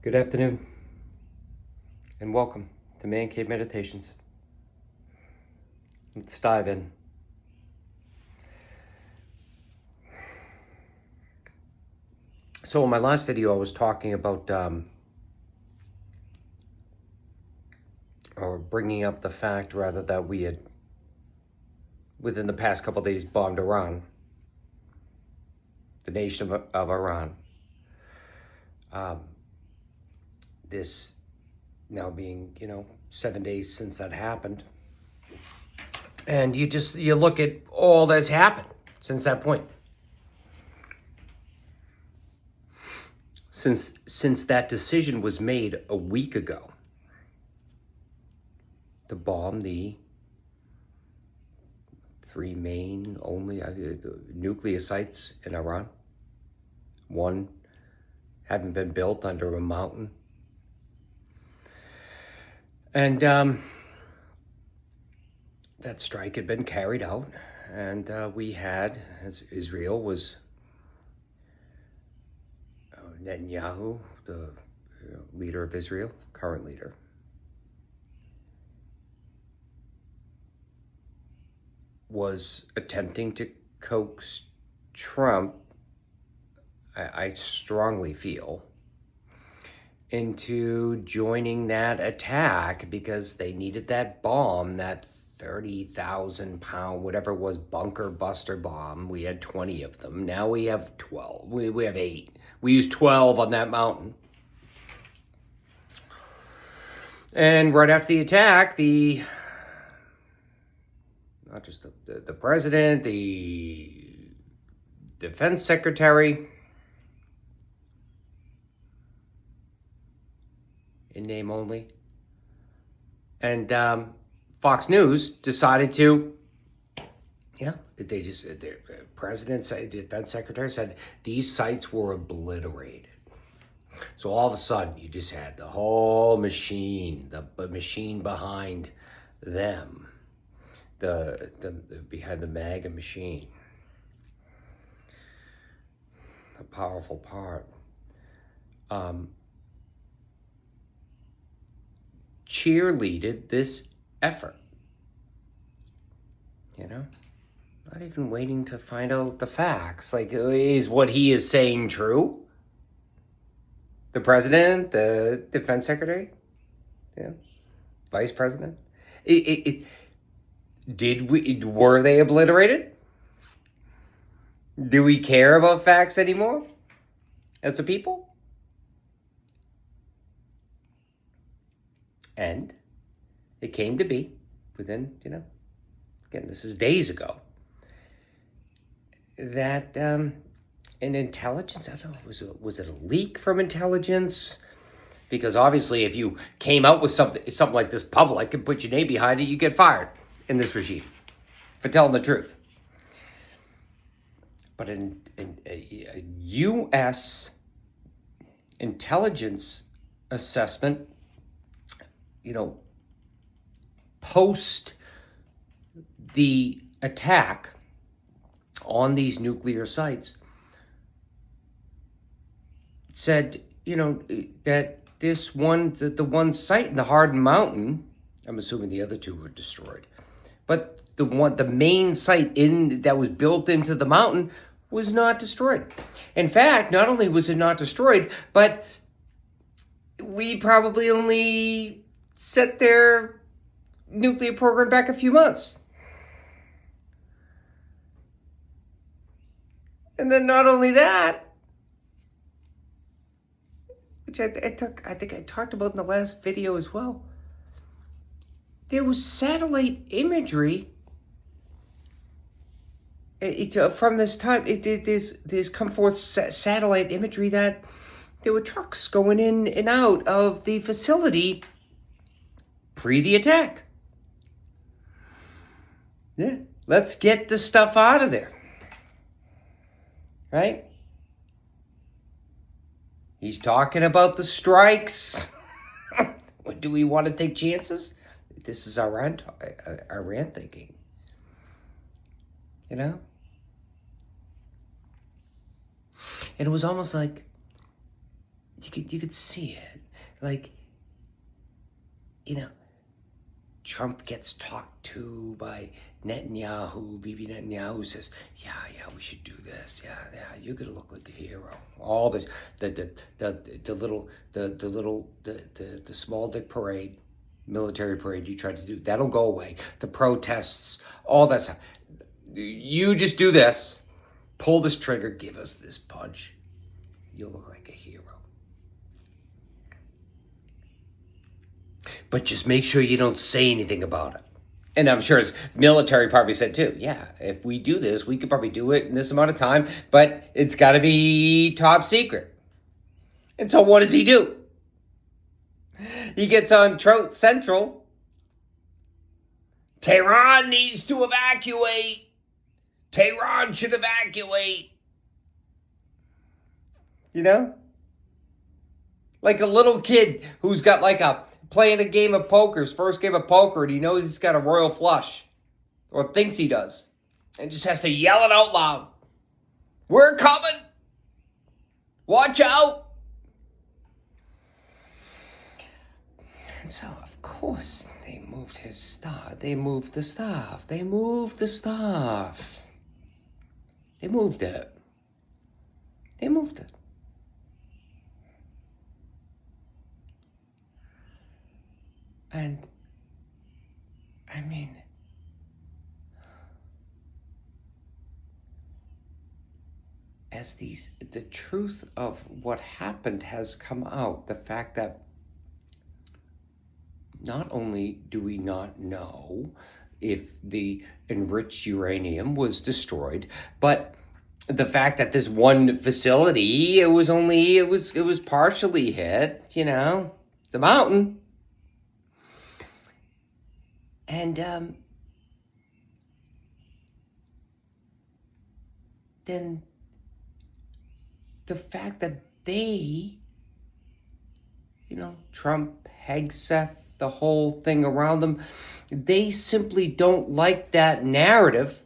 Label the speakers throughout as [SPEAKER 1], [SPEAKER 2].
[SPEAKER 1] Good afternoon, and welcome to Man Cave Meditations. Let's dive in. So in my last video, I was talking about, or bringing up the fact, rather, that we had, within the past couple of days, bombed Iran, the nation of Iran. This now being, 7 days since that happened. And you look at all that's happened since that point. Since that decision was made a week ago to bomb the three main only nuclear sites in Iran. One having been built under a mountain. And that strike had been carried out, and we had, as Israel was, Netanyahu, the leader of Israel, current leader, was attempting to coax Trump, I strongly feel, into joining that attack because they needed that bomb, that 30,000 pound, whatever it was, bunker buster bomb. We had 20 of them. Now we have 12. We have 8. We used 12 on that mountain. And right after the attack, not just the president, the defense secretary, in name only, and Fox News decided to, the president, defense secretary said these sites were obliterated. So all of a sudden, you just had the whole machine, the machine behind them, behind the MAGA machine, a powerful part. Cheerleaded this effort, not even waiting to find out the facts. Like, is what he is saying true? The president, the defense secretary, vice president, were they obliterated? Do we care about facts anymore as a people? And it came to be within, again, this is days ago, that an intelligence, I don't know, was it a leak from intelligence? Because obviously if you came out with something like this public and put your name behind it, you get fired in this regime for telling the truth. But a U.S. intelligence assessment, post the attack on these nuclear sites, said, that the one site in the Hardin Mountain, I'm assuming the other two were destroyed, but the main site that was built into the mountain was not destroyed. In fact, not only was it not destroyed, but we probably only set their nuclear program back a few months. And then not only that, which I think I talked about in the last video as well, there was satellite imagery from this time. There's come forth satellite imagery that there were trucks going in and out of the facility pre the attack. Yeah, let's get the stuff out of there. Right? He's talking about the strikes. Do we want to take chances? This is Iran thinking. And it was almost like, you could see it. Like, you know, Trump gets talked to by Netanyahu. Bibi Netanyahu says, "Yeah, we should do this. Yeah, you're gonna look like a hero." All this, the small dick parade, military parade you tried to do, that'll go away. The protests, all that stuff. You just do this, pull this trigger, give us this punch. You'll look like a hero. But just make sure you don't say anything about it. And I'm sure his military probably said too, yeah, if we do this, we could probably do it in this amount of time, but it's got to be top secret. And so what does he do? He gets on Trout Central. Tehran needs to evacuate. Tehran should evacuate. You know? Like a little kid who's got playing a game of poker, his first game of poker, and he knows he's got a royal flush. Or thinks he does. And just has to yell it out loud. We're coming! Watch out! And so, of course, they moved his stuff. They moved the stuff. They moved the stuff. They moved it. They moved it. And, I mean, as the truth of what happened has come out, the fact that not only do we not know if the enriched uranium was destroyed, but the fact that this one facility, it was partially hit, it's a mountain. And then the fact that they, Trump, Hegseth, the whole thing around them, they simply don't like that narrative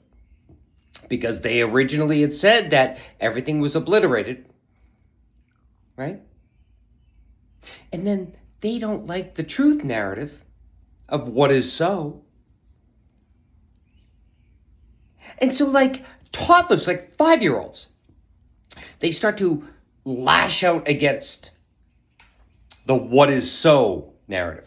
[SPEAKER 1] because they originally had said that everything was obliterated, right? And then they don't like the truth narrative of what is so. And so toddlers, 5-year-olds, they start to lash out against the what is so narrative.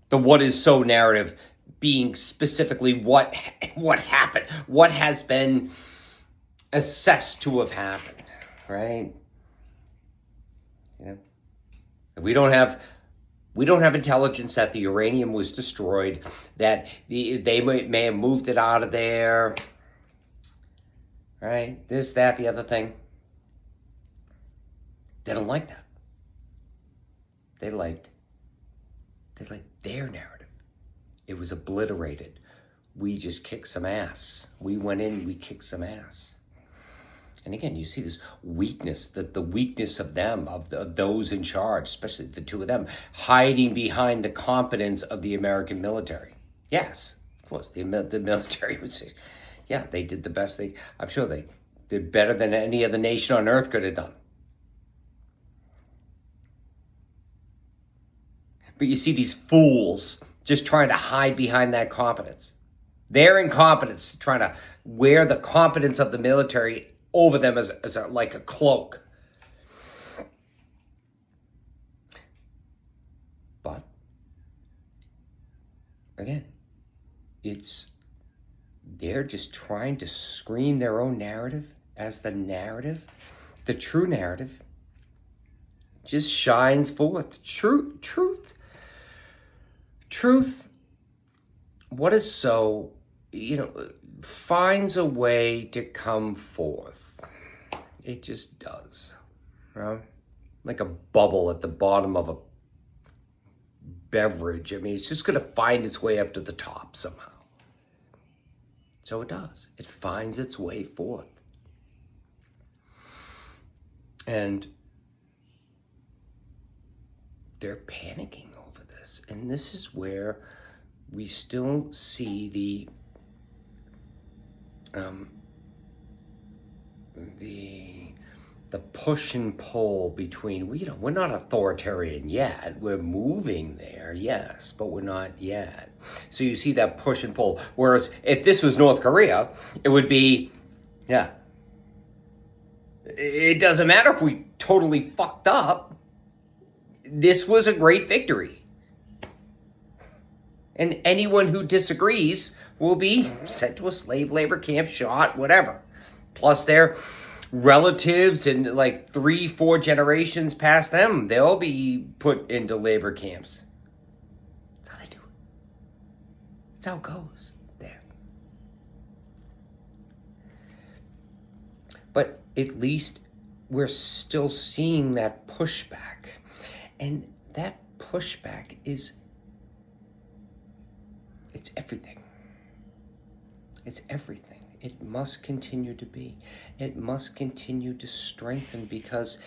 [SPEAKER 1] The what is so narrative being specifically what happened, what has been assessed to have happened, right? We don't have intelligence that the uranium was destroyed, that they may have moved it out of there, right? This, that, the other thing. They don't like that. They liked their narrative. It was obliterated. We just kicked some ass. We went in, we kicked some ass. And again, you see this weakness, the weakness of them, of those in charge, especially the two of them, hiding behind the competence of the American military. Yes, of course, the military would say, yeah, they did the best I'm sure they did better than any other nation on earth could have done. But you see these fools just trying to hide behind that competence. Their incompetence, trying to wear the competence of the military over them as like a cloak. But, again, they're just trying to scream their own narrative as the narrative. The true narrative just shines forth. Truth. What is so, finds a way to come forth. It just does. Like a bubble at the bottom of a beverage. I mean, it's just going to find its way up to the top somehow. So it does. It finds its way forth. And they're panicking over this. And this is where we still see the push and pull between, we're not authoritarian yet. We're moving there, yes, but we're not yet. So you see that push and pull. Whereas if this was North Korea, it would be, yeah, it doesn't matter if we totally fucked up. This was a great victory. And anyone who disagrees will be sent to a slave labor camp, shot, whatever. Plus their relatives and like 3-4 generations past them, they'll be put into labor camps. That's how they do it. That's how it goes there. But at least we're still seeing that pushback. And that pushback it's everything. It's everything. It must continue to be. It must continue to strengthen because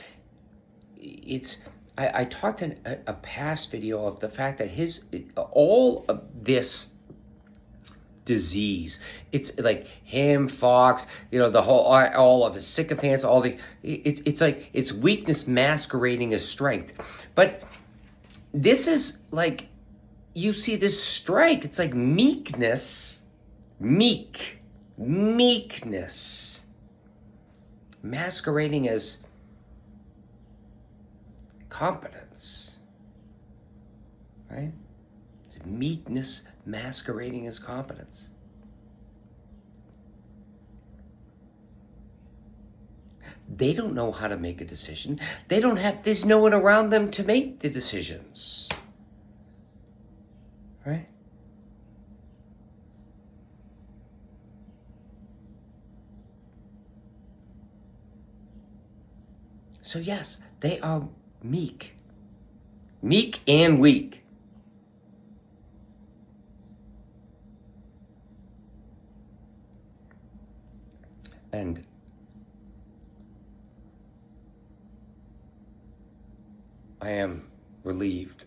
[SPEAKER 1] I talked in a past video of the fact that all of this disease, it's like him, Fox, the whole, all of the sycophants, it's like it's weakness masquerading as strength. But this is like, you see this strike, it's like meekness masquerading as competence, right? It's meekness masquerading as competence. They don't know how to make a decision. There's no one around them to make the decisions, right? So yes, they are meek and weak. And I am relieved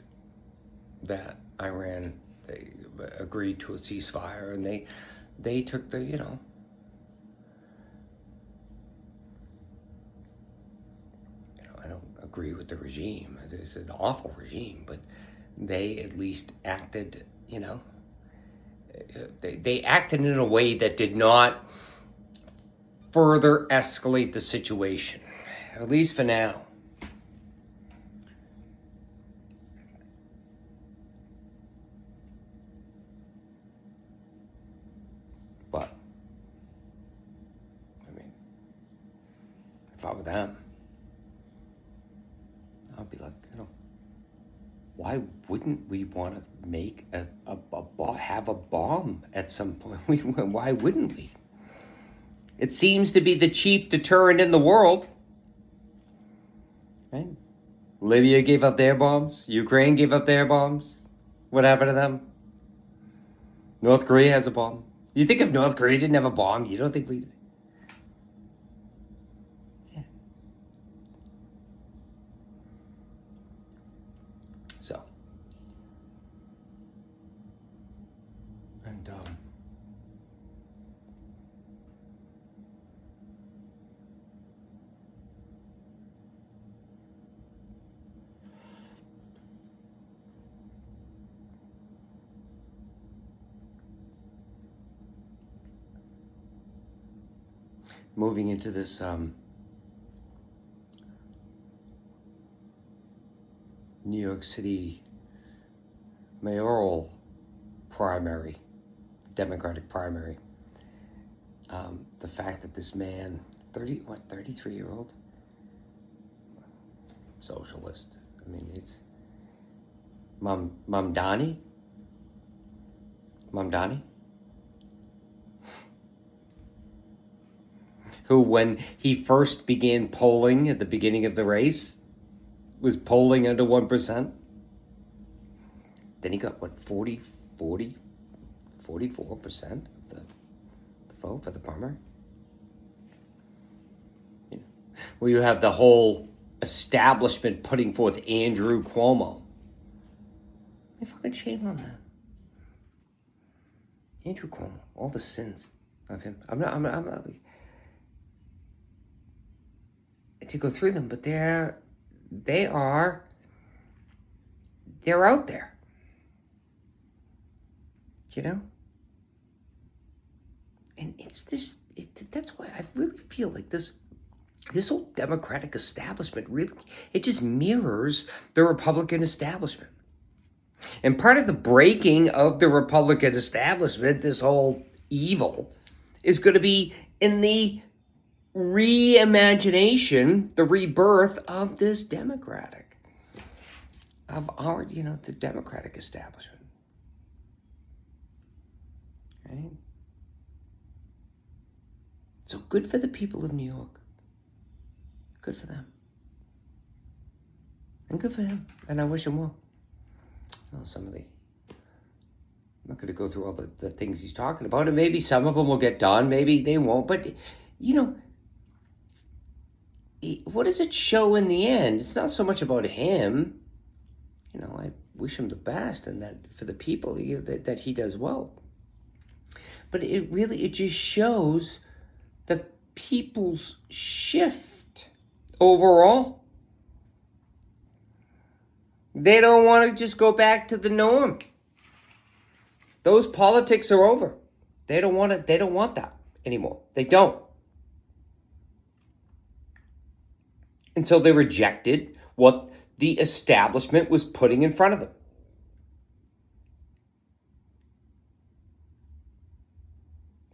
[SPEAKER 1] that Iran, they agreed to a ceasefire, and they took the, I don't agree with the regime. It's an awful regime, but they at least acted, they acted in a way that did not further escalate the situation, at least for now. But, if I were them, I'd be like, why wouldn't we want to make have a bomb at some point? Why wouldn't we? It seems to be the chief deterrent in the world, right? Libya gave up their bombs. Ukraine gave up their bombs. What happened to them? North Korea has a bomb. You think if North Korea didn't have a bomb, you don't think we... Yeah. So. And, moving into this New York City mayoral primary, Democratic primary, the fact that this man, 33-year-old socialist, it's Mamdani, who, when he first began polling at the beginning of the race, was polling under 1%. Then he got, 44% of the vote for the primary? Where you have the whole establishment putting forth Andrew Cuomo. Fucking shame on that. Andrew Cuomo, all the sins of him. I'm not to go through them, but they're out there. You know? And it's this, that's why I really feel like this whole Democratic establishment really, it just mirrors the Republican establishment. And part of the breaking of the Republican establishment, this whole evil, is going to be in the reimagination, the rebirth of this Democratic, of our, the Democratic establishment. Right? So good for the people of New York. Good for them. And good for him. And I wish him well. I'm not going to go through all the things he's talking about. And maybe some of them will get done. Maybe they won't. But, what does it show in the end? It's not so much about him. I wish him the best and that for the people that he does well. But it just shows the people's shift overall. They don't want to just go back to the norm. Those politics are over. They don't want that anymore. They don't. And so they rejected what the establishment was putting in front of them.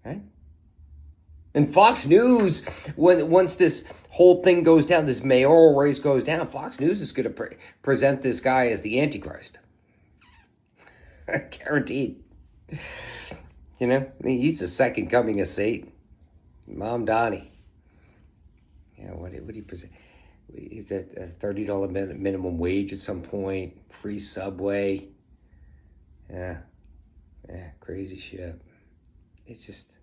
[SPEAKER 1] Right? And Fox News, once this whole thing goes down, this mayoral race goes down, Fox News is going to present this guy as the Antichrist. Guaranteed. He's the second coming of Satan. Mom Donnie. What did he present? Is it a $30 minimum wage at some point? Free subway? Yeah, crazy shit. It's just...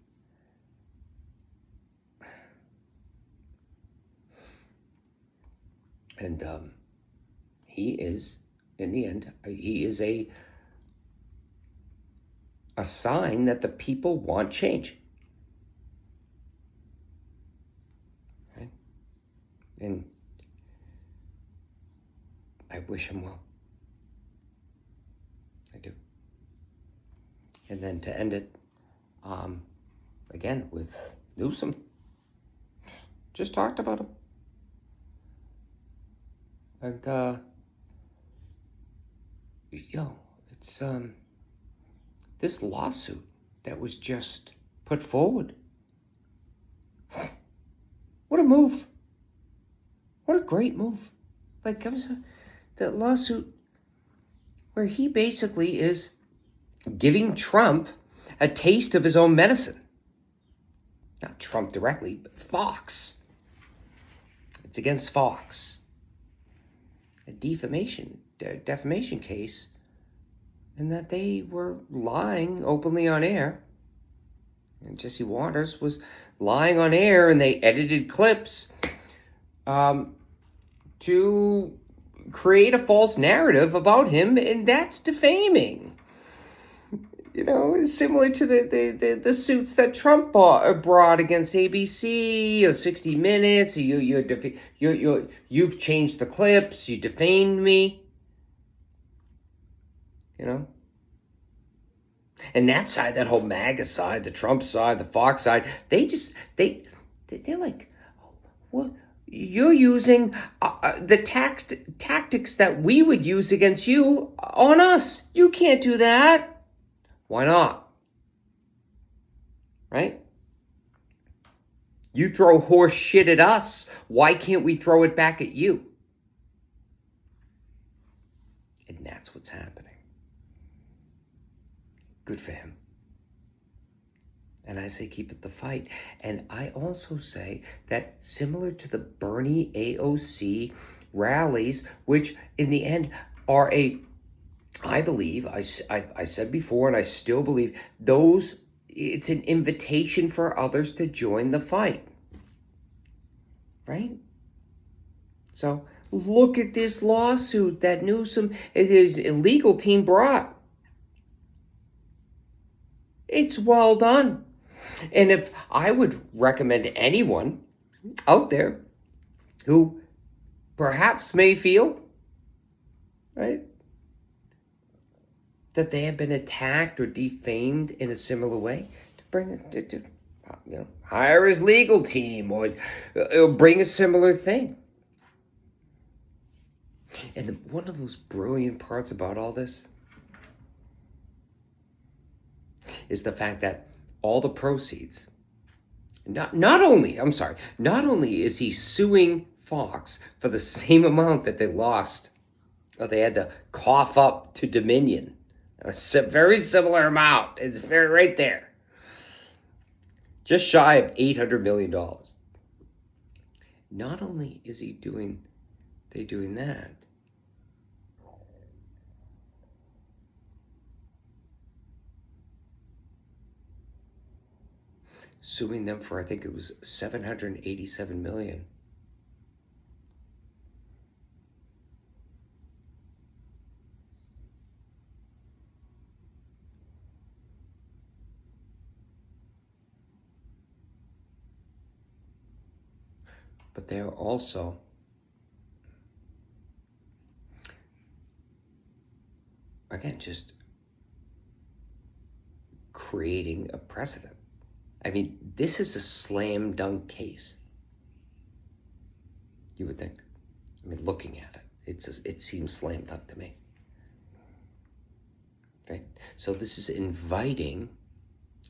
[SPEAKER 1] And he is, in the end, he is a sign that the people want change. Right? And I wish him well. I do. And then to end it, again, with Newsom. Just talked about him. And, it's, this lawsuit that was just put forward. What a move. What a great move. Like, that lawsuit where he basically is giving Trump a taste of his own medicine. Not Trump directly, but Fox. It's against Fox. A defamation case, and that they were lying openly on air. And Jesse Waters was lying on air, and they edited clips to create a false narrative about him, and that's defaming. It's similar to the suits that Trump brought against ABC or 60 Minutes. You've changed the clips. You defamed me. And that side, that whole MAGA side, the Trump side, the Fox side, they're like, what? You're using the tactics that we would use against you on us. You can't do that. Why not? Right? You throw horse shit at us. Why can't we throw it back at you? And that's what's happening. Good for him. And I say keep it the fight. And I also say that similar to the Bernie AOC rallies, which in the end are I believe, I said before, and I still believe, it's an invitation for others to join the fight. Right? So, look at this lawsuit that Newsom, his legal team brought. It's well done. And if I would recommend to anyone out there who perhaps may feel, right, that they have been attacked or defamed in a similar way, to bring it to hire his legal team or bring a similar thing. And one of those brilliant parts about all this is the fact that all the proceeds, not only is he suing Fox for the same amount that they lost, or they had to cough up to Dominion, a very similar amount. It's very right there, just shy of $800 million. Not only is they doing that, suing them for, I think it was $787 million. But they're also again just creating a precedent. I mean, this is a slam dunk case, you would think. I mean, looking at it, it seems slam dunk to me. Right? So this is inviting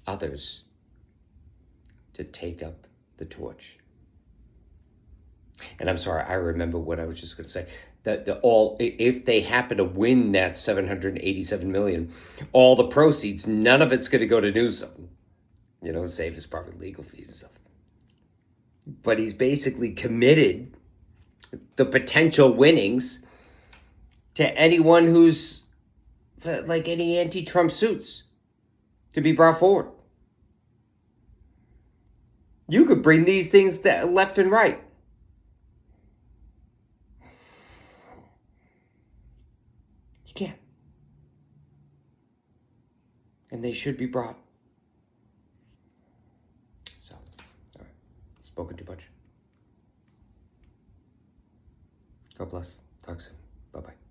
[SPEAKER 1] others to take up the torch. And I'm sorry, I remember what I was just going to say. That if they happen to win that $787 million, all the proceeds, none of it's going to go to Newsom. Save his probably legal fees and stuff. But he's basically committed the potential winnings to anyone who's like any anti-Trump suits to be brought forward. You could bring these things left and right. You can't. And they should be brought. So, all right. Spoken too much. God bless. Talk soon. Bye-bye.